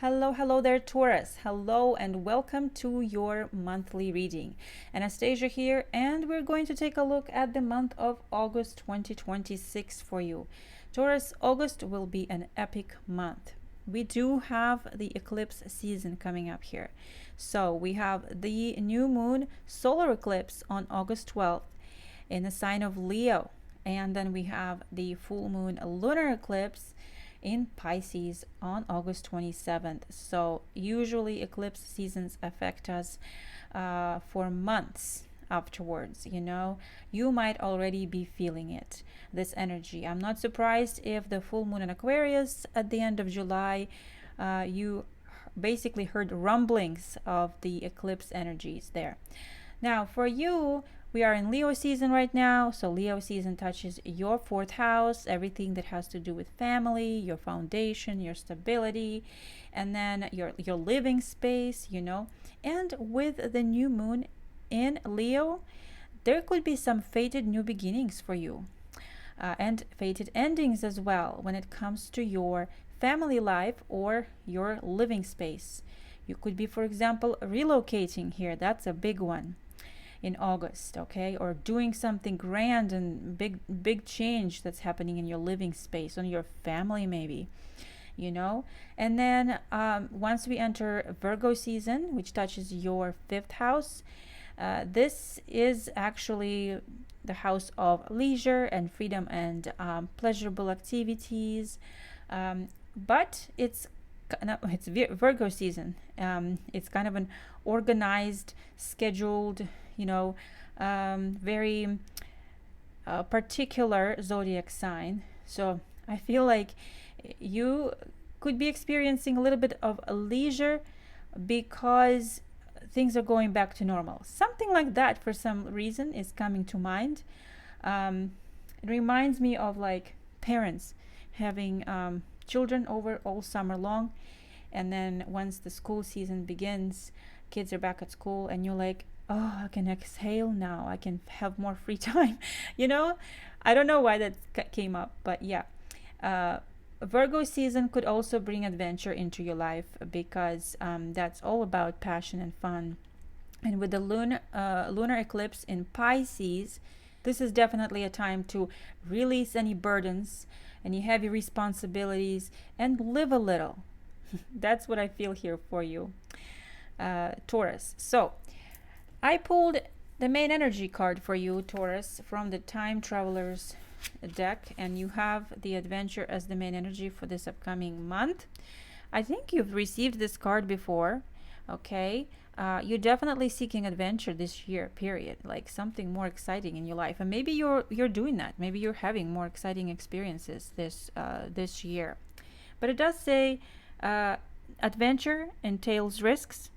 Hello there, Taurus. Hello and welcome to your monthly reading. Anastasia here, and we're going to take a look at the month of August 2026 for you. Taurus, August will be an epic month. We do have the eclipse season coming up here. So we have the new moon solar eclipse on August 12th in the sign of Leo. And then we have the full moon lunar eclipse in Pisces on August 27th. So usually eclipse seasons affect us for months afterwards. You might already be feeling it, this energy. I'm not surprised if the full moon in Aquarius at the end of July, you basically heard rumblings of the eclipse energies there. Now for you, we are in Leo season right now, so Leo season touches your fourth house, everything that has to do with family, your foundation, your stability, and then your living space, And with the new moon in Leo, there could be some fated new beginnings for you, and fated endings as well when it comes to your family life or your living space. You could be, for example, relocating here. That's a big one in August, okay? Or doing something grand and big change that's happening in your living space, on your family maybe, And then once we enter Virgo season, which touches your fifth house, this is actually the house of leisure and freedom and pleasurable activities, but it's Virgo season. It's kind of an organized, scheduled, very particular zodiac sign. So I feel like you could be experiencing a little bit of a leisure because things are going back to normal. Something like that for some reason is coming to mind. It reminds me of like parents having children over all summer long, and then once the school season begins, kids are back at school and you're like, oh, I can exhale now, I can have more free time. I don't know why that came up, but yeah. Virgo season could also bring adventure into your life because that's all about passion and fun. And with the lunar eclipse in Pisces, this is definitely a time to release any burdens, any heavy responsibilities, and live a little. That's what I feel here for you, Taurus. So I pulled the main energy card for you, Taurus, from the Time Traveler's deck, and you have the adventure as the main energy for this upcoming month. I think you've received this card before, okay? You're definitely seeking adventure this year, period, like something more exciting in your life, and maybe you're doing that. Maybe you're having more exciting experiences this year. But it does say adventure entails risks,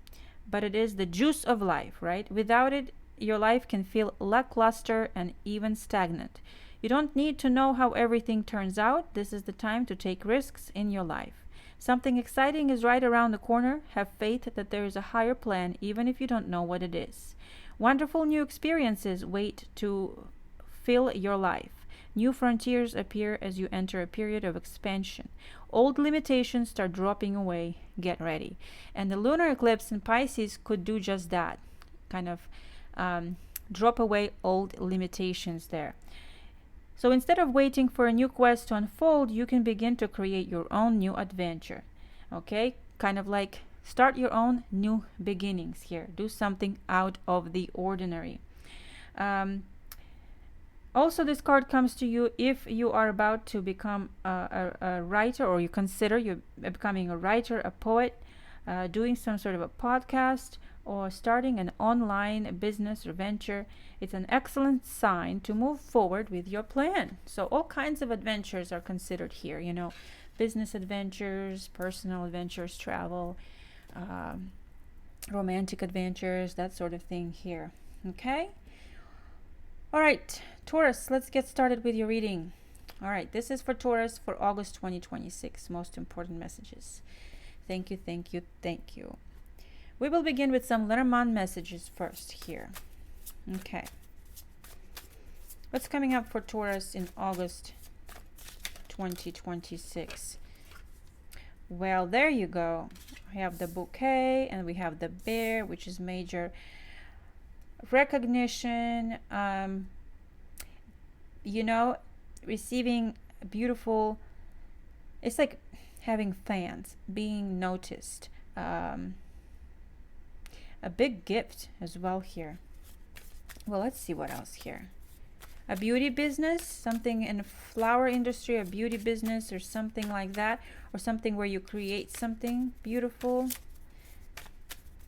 but it is the juice of life, right? Without it, your life can feel lackluster and even stagnant. You don't need to know how everything turns out. This is the time to take risks in your life. Something exciting is right around the corner. Have faith that there is a higher plan, even if you don't know what it is. Wonderful new experiences wait to fill your life. New frontiers appear as you enter a period of expansion. Old limitations start dropping away. Get ready. And the lunar eclipse in Pisces could do just that. Kind of drop away old limitations there. So instead of waiting for a new quest to unfold, you can begin to create your own new adventure. Okay? Kind of like start your own new beginnings here. Do something out of the ordinary. Also, this card comes to you if you are about to become a writer, or you consider you're becoming a writer, a poet, doing some sort of a podcast, or starting an online business or venture. It's an excellent sign to move forward with your plan. So all kinds of adventures are considered here, business adventures, personal adventures, travel, romantic adventures, that sort of thing here. Okay? All right, Taurus, let's get started with your reading. All right, this is for Taurus for August 2026. Most important messages. Thank you, thank you, thank you. We will begin with some Lenormand messages first here. Okay. What's coming up for Taurus in August 2026? Well, there you go. We have the bouquet, and we have the bear, which is major recognition. You know, receiving beautiful, it's like having fans, being noticed. A big gift as well here. Well, let's see what else here. A beauty business, something in the flower industry, a beauty business or something like that, or something where you create something beautiful.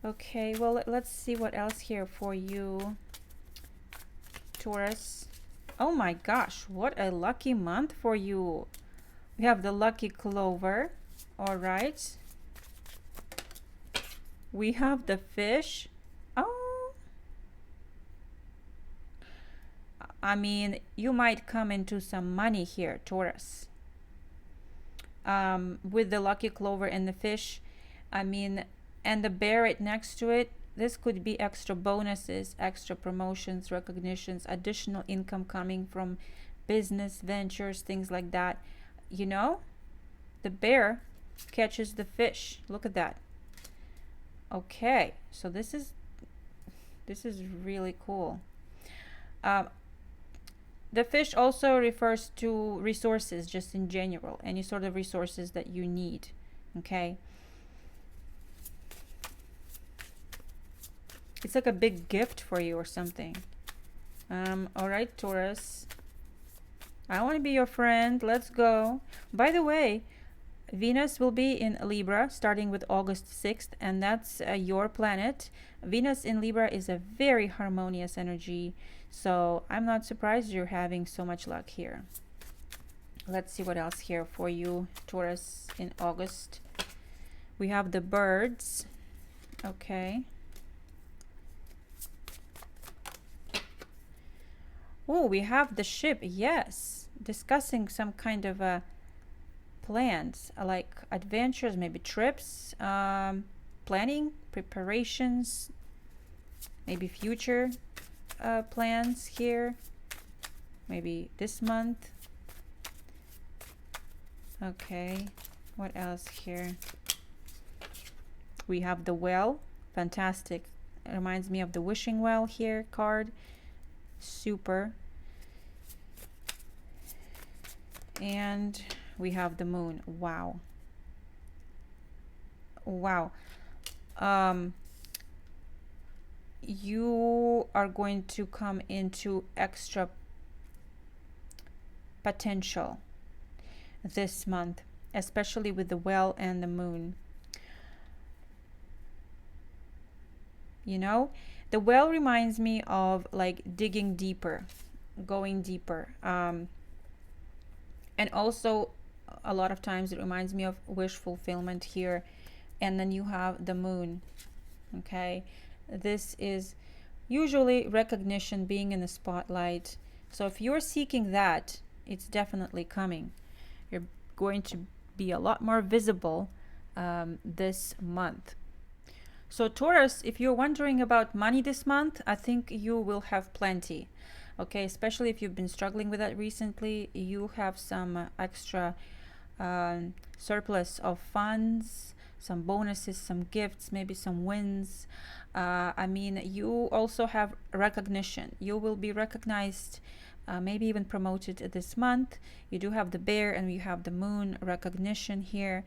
Okay, well, let's see what else here for you, Taurus. Oh my gosh, what a lucky month for you. We have the lucky clover. All right. We have the fish. Oh, I mean, you might come into some money here, Taurus. With the lucky clover and the fish, I mean, and the bear right next to it, this could be extra bonuses, extra promotions, recognitions, additional income coming from business ventures, things like that. You know, the bear catches the fish. Look at that. Okay, so this is really cool. The fish also refers to resources, just in general, any sort of resources that you need. Okay, it's like a big gift for you or something. All right, Taurus, I want to be your friend. Let's go. By the way, Venus will be in Libra starting with August 6th, and that's your planet. Venus in Libra is a very harmonious energy, so I'm not surprised you're having so much luck here. Let's see what else here for you, Taurus, in August. We have the birds. Okay. Oh, we have the ship. Yes, discussing some kind of a plans, like adventures, maybe trips, planning, preparations, maybe future plans here, maybe this month. Okay, what else here? We have the well. Fantastic. It reminds me of the wishing well here card. Super. And we have the moon. Wow. Wow. You are going to come into extra potential this month, especially with the well and the moon. You know, the well reminds me of like digging deeper, going deeper. And also a lot of times it reminds me of wish fulfillment here. And then you have the moon. Okay, this is usually recognition, being in the spotlight. So if you're seeking that, it's definitely coming. You're going to be a lot more visible this month. So Taurus, if you're wondering about money this month, I think you will have plenty. Okay, especially if you've been struggling with that recently, you have some extra surplus of funds, some bonuses, some gifts, maybe some wins. I mean, you also have recognition. You will be recognized, maybe even promoted this month. You do have the bear and you have the moon recognition here.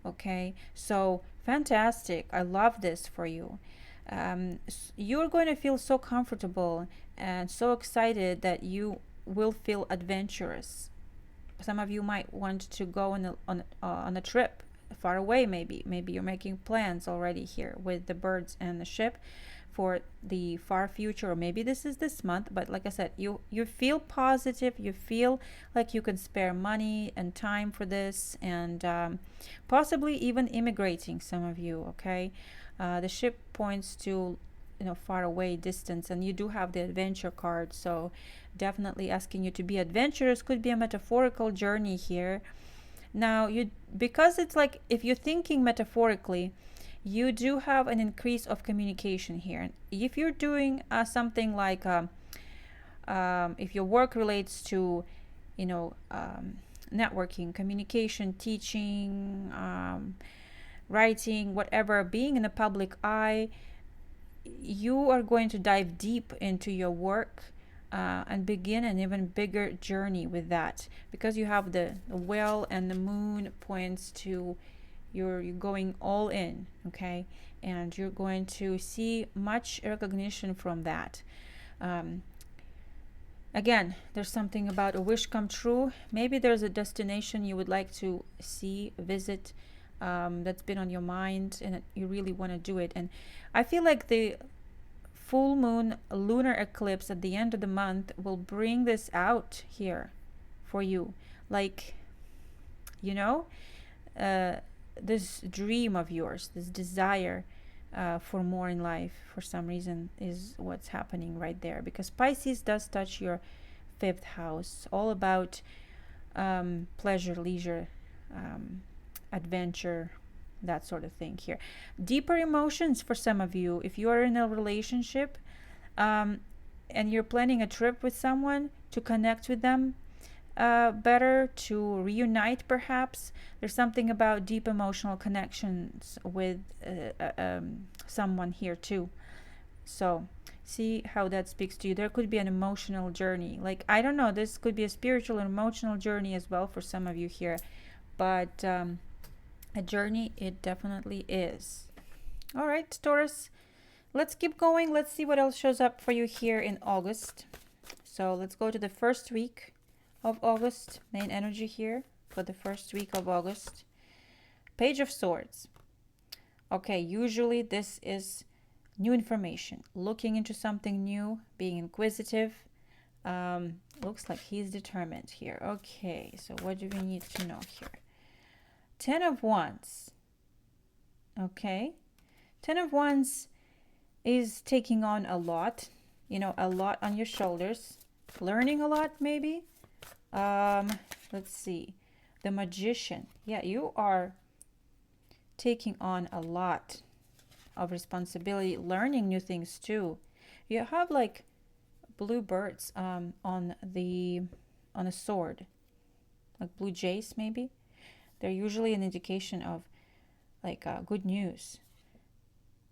Okay, so fantastic. I love this for you. You're going to feel so comfortable and so excited that you will feel adventurous. Some of you might want to go on a trip far away. Maybe you're making plans already here with the birds and the ship for the far future, or maybe this is this month. But like I said, you feel positive, you feel like you can spare money and time for this, and possibly even immigrating, some of you. Okay, the ship points to, you know, far away, distance, and you do have the adventure card, so definitely asking you to be adventurous. Could be a metaphorical journey here. Now, because it's like, if you're thinking metaphorically, you do have an increase of communication here. If you're doing something like if your work relates to, you know, networking, communication, teaching, writing, whatever, being in the public eye, you are going to dive deep into your work and begin an even bigger journey with that, because you have the whale and the moon points to you're going all in, okay? And you're going to see much recognition from that. Again, there's something about a wish come true. Maybe there's a destination you would like to see, visit, that's been on your mind, and you really want to do it. And I feel like the full moon lunar eclipse at the end of the month will bring this out here for you. Like, you know, this dream of yours, this desire for more in life, for some reason, is what's happening right there. Because Pisces does touch your 5th house, all about pleasure, leisure, adventure, that sort of thing here. Deeper emotions for some of you. If you are in a relationship and you're planning a trip with someone to connect with them better, to reunite perhaps, there's something about deep emotional connections with someone here too. So see how that speaks to you. There could be an emotional journey. Like, I don't know, this could be a spiritual and emotional journey as well for some of you here. But a journey it definitely is. All right, Taurus, let's keep going. Let's see what else shows up for you here in August. So let's go to the first week of August. Main energy here for the first week of August. Page of Swords. Okay, usually this is new information, looking into something new, being inquisitive. Looks like he's determined here. Okay, so what do we need to know here? 10 of Wands. Okay, 10 of Wands is taking on a lot, you know, a lot on your shoulders, learning a lot maybe. Let's see, the Magician. Yeah, you are taking on a lot of responsibility, learning new things too. You have like blue birds on a sword, like blue jays maybe. They're usually an indication of like good news.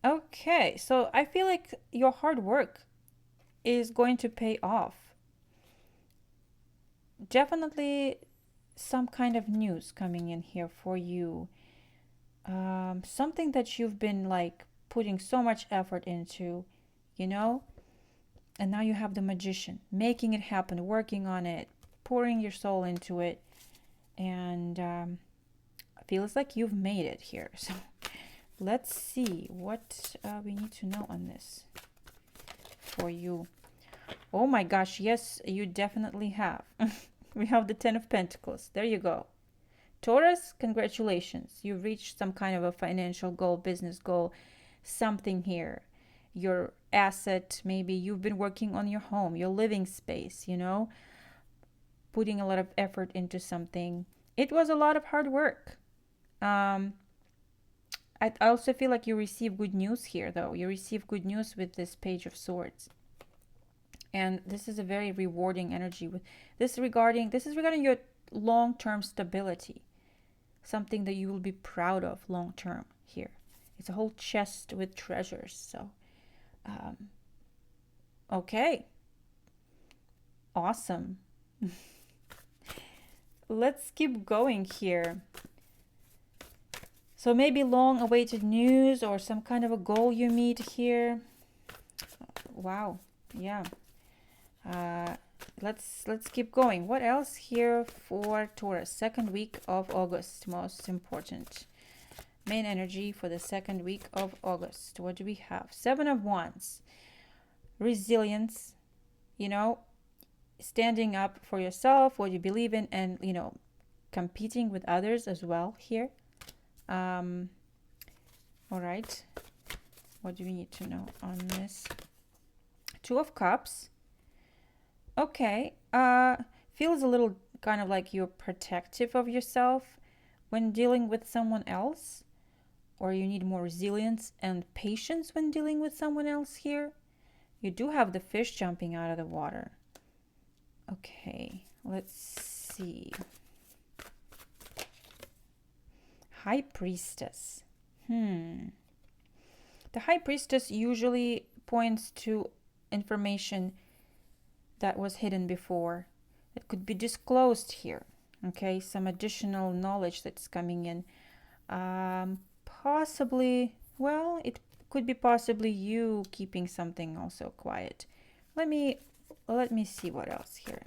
Okay, so I feel like your hard work is going to pay off. Definitely some kind of news coming in here for you. Something that you've been like putting so much effort into, you know, and now you have the Magician, making it happen, working on it, pouring your soul into it, and feels like you've made it here. So let's see what we need to know on this for you. Oh my gosh, yes, you definitely have. We have the 10 of Pentacles. There you go. Taurus, congratulations. You've reached some kind of a financial goal, business goal, something here. Your asset, maybe you've been working on your home, your living space, you know, putting a lot of effort into something. It was a lot of hard work. I also feel like you receive good news here, though. You receive good news with this Page of Swords. And this is a very rewarding energy. With this is regarding your long-term stability. Something that you will be proud of long-term here. It's a whole chest with treasures. So, okay. Awesome. Let's keep going here. So maybe long-awaited news or some kind of a goal you meet here. Wow. Yeah. Let's keep going. What else here for Taurus? Second week of August, most important. Main energy for the second week of August. What do we have? 7 of Wands. Resilience, you know, standing up for yourself, what you believe in, and, you know, competing with others as well here. All right. What do we need to know on this? 2 of Cups. Okay. Feels a little kind of like you're protective of yourself when dealing with someone else, or you need more resilience and patience when dealing with someone else here. You do have the fish jumping out of the water. Okay, let's see. High Priestess. The High Priestess usually points to information that was hidden before. It could be disclosed here. Okay, some additional knowledge that's coming in. Possibly, well, it could be possibly you keeping something also quiet. Let me see what else here.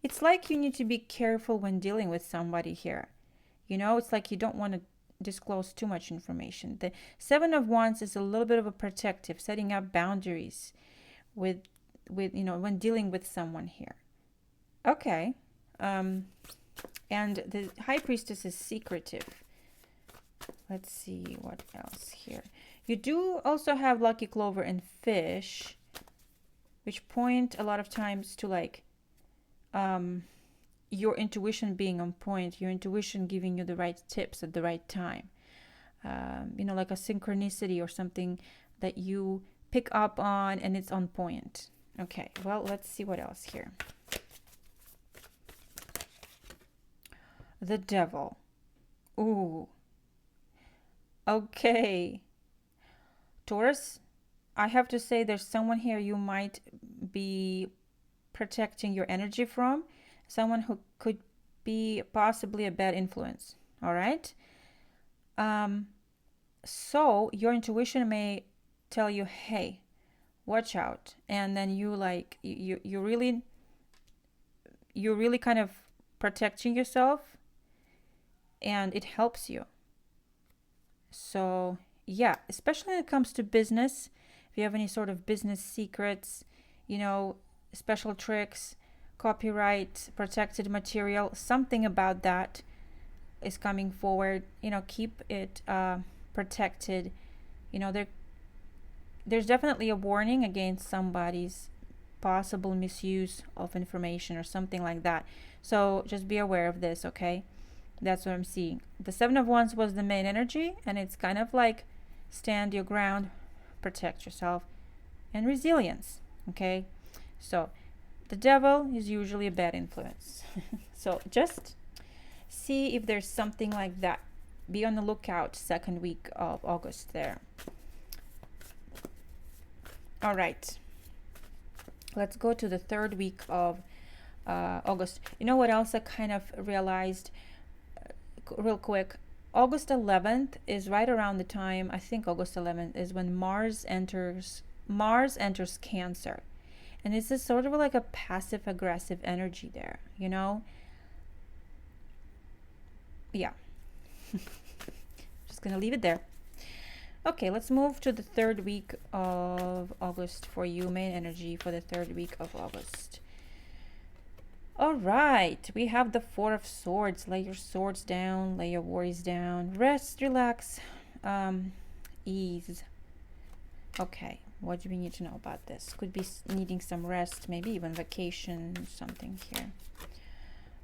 It's like you need to be careful when dealing with somebody here. You know, it's like you don't want to disclose too much information. The Seven of Wands is a little bit of a protective, setting up boundaries with when dealing with someone here. Okay. And the High Priestess is secretive. Let's see what else here. You do also have Lucky Clover and Fish, which point a lot of times to like your intuition being on point, your intuition giving you the right tips at the right time. Like a synchronicity or something that you pick up on and it's on point. Okay, well, let's see what else here. The Devil. Ooh. Okay. Taurus, I have to say there's someone here you might be protecting your energy from. Someone who could be possibly a bad influence. All right? So your intuition may tell you, hey, watch out. And then you really kind of protecting yourself, and it helps you. So yeah, especially when it comes to business, if you have any sort of business secrets, special tricks, copyright, protected material, something about that is coming forward. Keep it protected. There's definitely a warning against somebody's possible misuse of information or something like that. So just be aware of this, okay? That's what I'm seeing. The Seven of Wands was the main energy, and it's kind of like stand your ground, protect yourself, and resilience, okay? So the Devil is usually a bad influence. So just see if there's something like that. Be on the lookout second week of August there. All right. Let's go to the third week of August. You know what else I kind of realized real quick? August 11th is right around the time, I think August 11th is when Mars enters Cancer. And it's a sort of like a passive aggressive energy there, Yeah. Just gonna leave it there. Okay, let's move to the third week of August for you, main energy for the third week of August. All right, we have the Four of Swords. Lay your swords down, lay your worries down, rest, relax, ease. Okay, what do we need to know about this? Could be needing some rest, maybe even vacation, something here.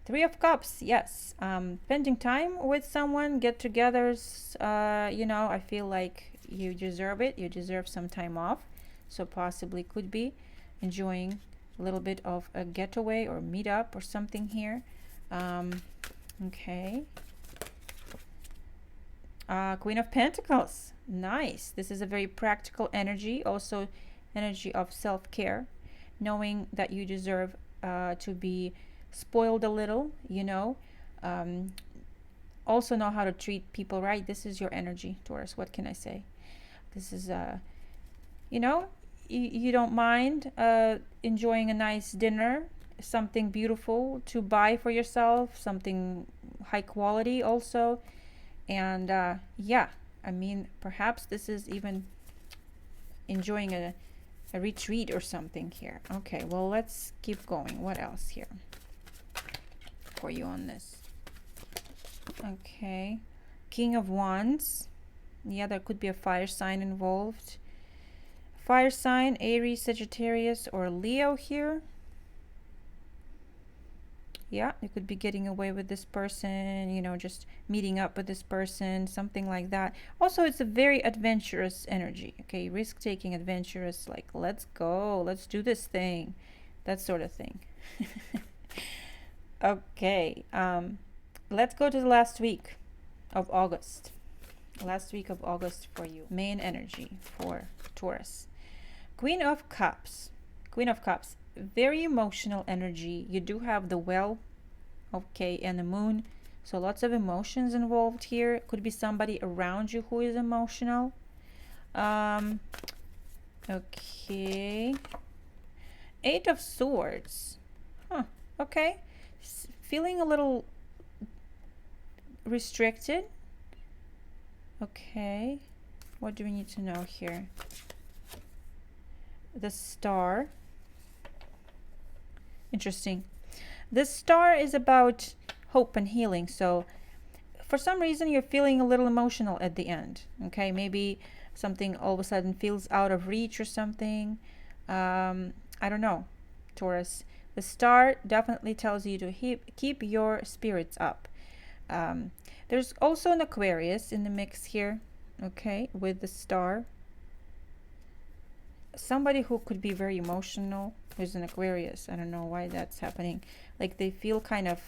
Three of Cups, yes. Spending time with someone, get-togethers, I feel like you deserve it. You deserve some time off. So possibly could be enjoying a little bit of a getaway or meetup or something here. Okay. Queen of Pentacles. Nice. This is a very practical energy. Also energy of self-care. Knowing that you deserve to be spoiled a little, also know how to treat people right. This is your energy, Taurus. What can I say? This is you don't mind enjoying a nice dinner, something beautiful to buy for yourself, something high quality also. And perhaps this is even enjoying a retreat or something here. Okay, well, let's keep going. What else here for you on this? Okay, King of Wands. Yeah, there could be a fire sign involved. Fire sign, Aries, Sagittarius, or Leo here. Yeah, you could be getting away with this person, just meeting up with this person, something like that. Also, it's a very adventurous energy, okay? Risk-taking, adventurous, like, let's go, let's do this thing, that sort of thing. Okay, let's go to the last week of August. Last week of August for you. Main energy for Taurus. Queen of Cups. Queen of Cups. Very emotional energy. You do have the well, okay, and the moon. So lots of emotions involved here. Could be somebody around you who is emotional. Okay. Eight of Swords. Huh. Okay. Feeling a little restricted. Okay. What do we need to know here? The Star. Interesting. The Star is about hope and healing. So for some reason you're feeling a little emotional at the end. Okay. Maybe something all of a sudden feels out of reach or something. I don't know, Taurus. The Star definitely tells you to keep your spirits up. There's also an Aquarius in the mix here, okay, with the Star. Somebody who could be very emotional who's an Aquarius. I don't know why that's happening. Like they feel kind of,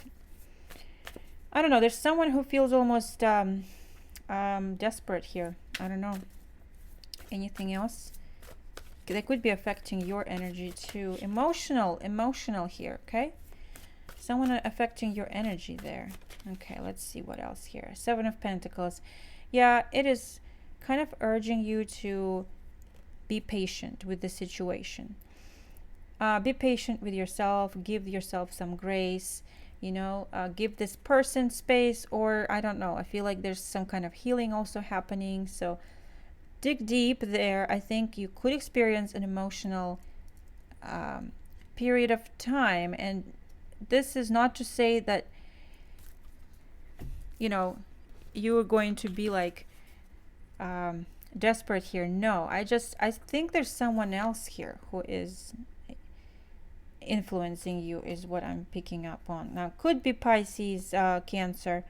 I don't know, there's someone who feels almost desperate here. I don't know. Anything else? They could be affecting your energy too. Emotional here, okay? Someone affecting your energy there. Okay, let's see what else here. Seven of Pentacles. Yeah, it is kind of urging you to be patient with the situation. Be patient with yourself. Give yourself some grace. You know, give this person space, or I don't know. I feel like there's some kind of healing also happening. So dig deep there. I think you could experience an emotional period of time, and this is not to say that, you know, you are going to be like desperate here. No, I think there's someone else here who is influencing you, is what I'm picking up on. Now could be Pisces, Cancer,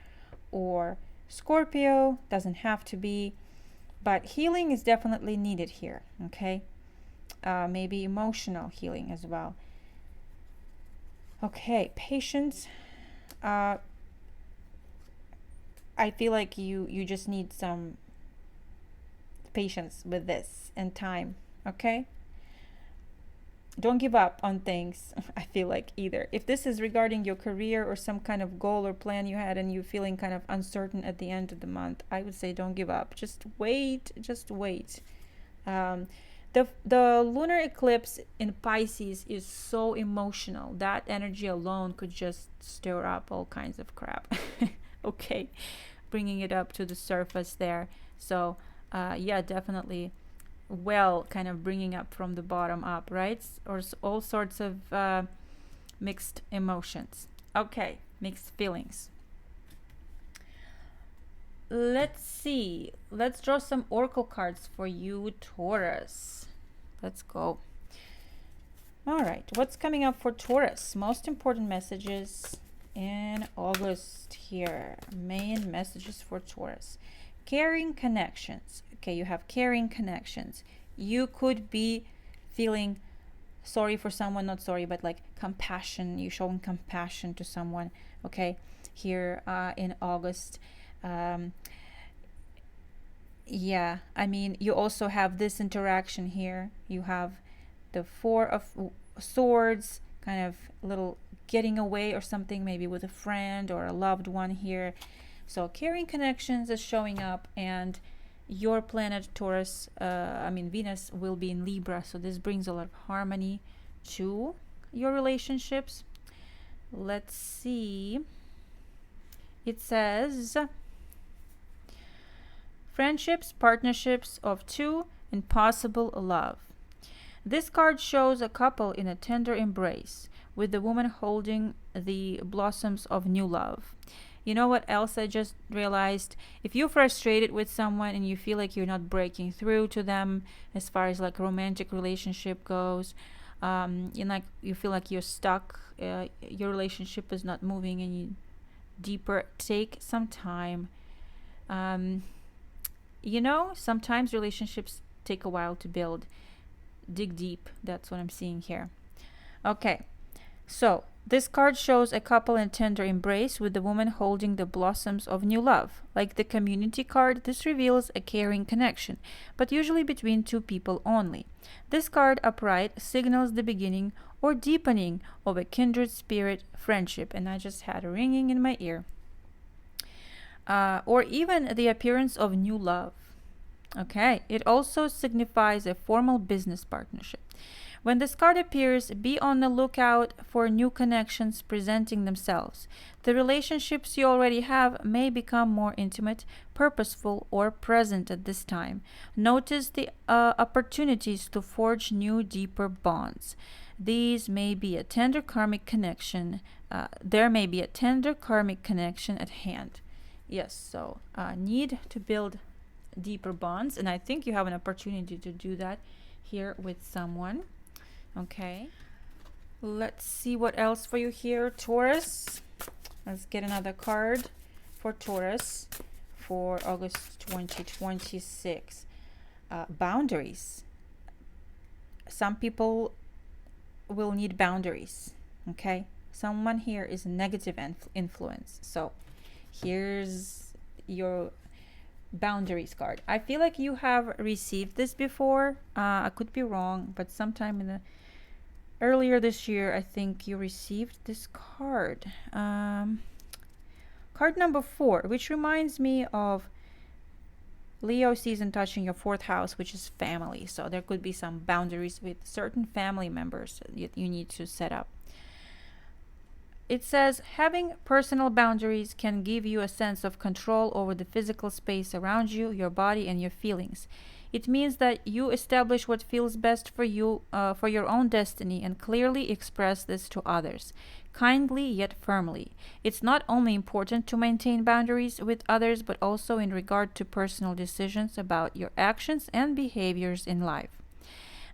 or Scorpio. Doesn't have to be. But healing is definitely needed here, okay? Maybe emotional healing as well. Okay, patience. I feel like you just need some patience with this and time, okay? Don't give up on things, I feel like, either. If this is regarding your career or some kind of goal or plan you had and you're feeling kind of uncertain at the end of the month, I would say don't give up. Just wait. The lunar eclipse in Pisces is so emotional. That energy alone could just stir up all kinds of crap. Okay, bringing it up to the surface there. So yeah, definitely kind of bringing up from the bottom up, right? Or all sorts of mixed emotions. Okay, mixed feelings. Let's see. Let's draw some oracle cards for you, Taurus. Let's go. All right, what's coming up for Taurus? Most important messages in August here. Main messages for Taurus. Caring connections. Okay, you have caring connections. You could be feeling sorry for someone, not sorry, but like compassion. You're showing compassion to someone, okay, here in August. Yeah, I mean, you also have this interaction here. You have the Four of Swords, kind of little getting away or something, maybe with a friend or a loved one here. So caring connections is showing up, and your planet Taurus, Venus, will be in Libra, so this brings a lot of harmony to your relationships. Let's see. It says friendships, partnerships of two, and possible love. This card shows a couple in a tender embrace, with the woman holding the blossoms of new love. You know what else I just realized? If you're frustrated with someone and you feel like you're not breaking through to them as far as like romantic relationship goes, you feel like you're stuck, your relationship is not moving any deeper, take some time. Sometimes relationships take a while to build. Dig deep. That's what I'm seeing here. Okay, so This card shows a couple in tender embrace with the woman holding the blossoms of new love. Like the community card, this reveals a caring connection, but usually between two people only. This card upright signals the beginning or deepening of a kindred spirit friendship, and I just had a ringing in my ear. Or even the appearance of new love. Okay, it also signifies a formal business partnership. When this card appears, be on the lookout for new connections presenting themselves. The relationships you already have may become more intimate, purposeful, or present at this time. Notice the opportunities to forge new, deeper bonds. These may be a tender karmic connection. There may be a tender karmic connection at hand. Yes, so need to build deeper bonds, and I think you have an opportunity to do that here with someone. Okay, let's see what else for you here, Taurus. Let's get another card for Taurus for August 2026. Boundaries. Some people will need boundaries. Okay, someone here is a negative influence. So here's your boundaries card. I feel like you have received this before. I could be wrong, but sometime in the earlier this year, I think you received this card. Card number 4, which reminds me of Leo season touching your 4th house, which is family. So there could be some boundaries with certain family members that you need to set up. It says, having personal boundaries can give you a sense of control over the physical space around you, your body, and your feelings. It means that you establish what feels best for you, for your own destiny, and clearly express this to others, kindly yet firmly. It's not only important to maintain boundaries with others, but also in regard to personal decisions about your actions and behaviors in life.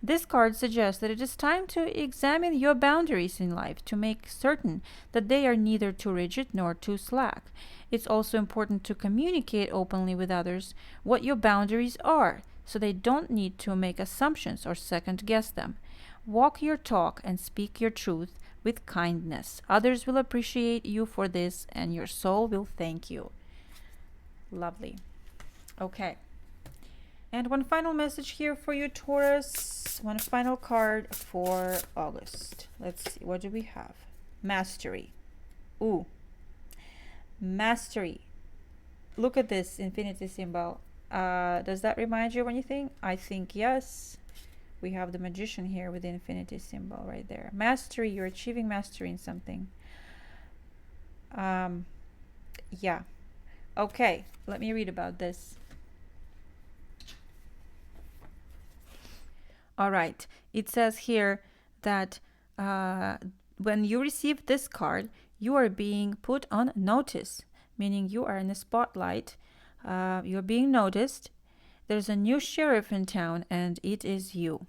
This card suggests that it is time to examine your boundaries in life to make certain that they are neither too rigid nor too slack. It's also important to communicate openly with others what your boundaries are, so they don't need to make assumptions or second guess them. Walk your talk and speak your truth with kindness. Others will appreciate you for this, and your soul will thank you. Lovely. Okay. And one final message here for you, Taurus. One final card for August. Let's see, what do we have? Mastery. Ooh. Mastery. Look at this infinity symbol. Does that remind you of anything? I think yes. We have the magician here with the infinity symbol right there. Mastery. You're achieving mastery in something. Yeah. Okay. Let me read about this. All right. It says here that when you receive this card, you are being put on notice, meaning you are in the spotlight. You're being noticed. There's a new sheriff in town, and it is you.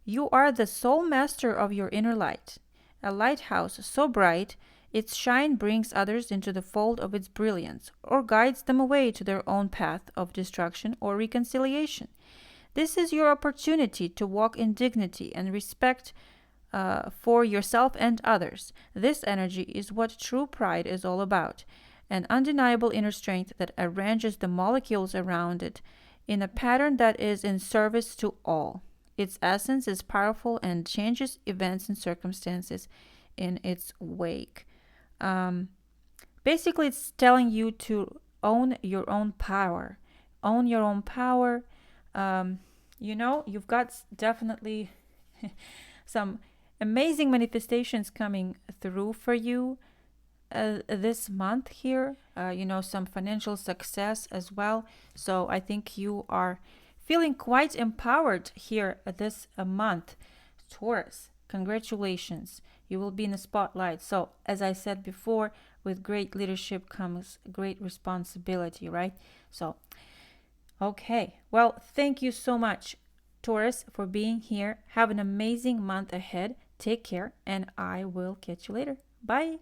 You are the sole master of your inner light, a lighthouse so bright its shine brings others into the fold of its brilliance, or guides them away to their own path of destruction or reconciliation. This is your opportunity to walk in dignity and respect for yourself and others. This energy is what true pride is all about, an undeniable inner strength that arranges the molecules around it in a pattern that is in service to all. Its essence is powerful and changes events and circumstances in its wake. Basically, it's telling you to own your own power. Own your own power. You've got definitely some amazing manifestations coming through for you this month here. Some financial success as well. So I think you are feeling quite empowered here this month, Taurus. Congratulations. You will be in the spotlight. So as I said before, with great leadership comes great responsibility, right? So okay. Well, thank you so much, Taurus, for being here. Have an amazing month ahead. Take care, and I will catch you later. Bye.